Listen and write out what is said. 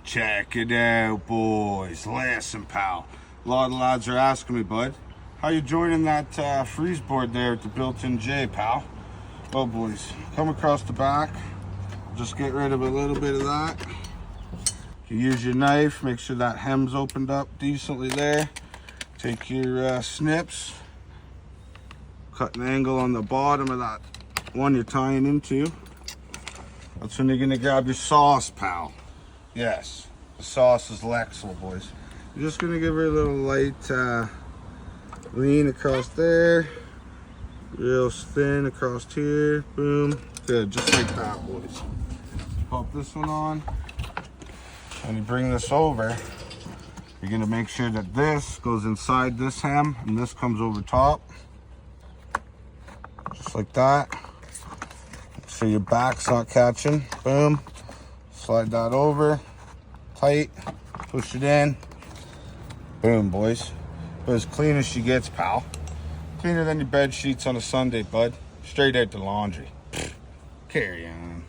Check it out, boys. Listen, pal. A lot of lads are asking me, bud, how you joining that freeze board there with the built-in J, pal? Well, boys, come across the back. Just get rid of a little bit of that. You use your knife, make sure that hem's opened up decently there. Take your snips, cut an angle on the bottom of that one you're tying into. That's when you're gonna grab your sauce, pal. Yes, the sauce is Lexel, boys. You're just gonna give her a little light lean across there, real thin across here, boom. Good, just like that, boys. Pop this one on. When you bring this over, you're gonna make sure that this goes inside this hem and this comes over top. Just like that. Make sure your back's not catching. Boom. Slide that over. Tight. Push it in. Boom, boys. But as clean as she gets, pal. Cleaner than your bed sheets on a Sunday, bud. Straight out the laundry. Carry on.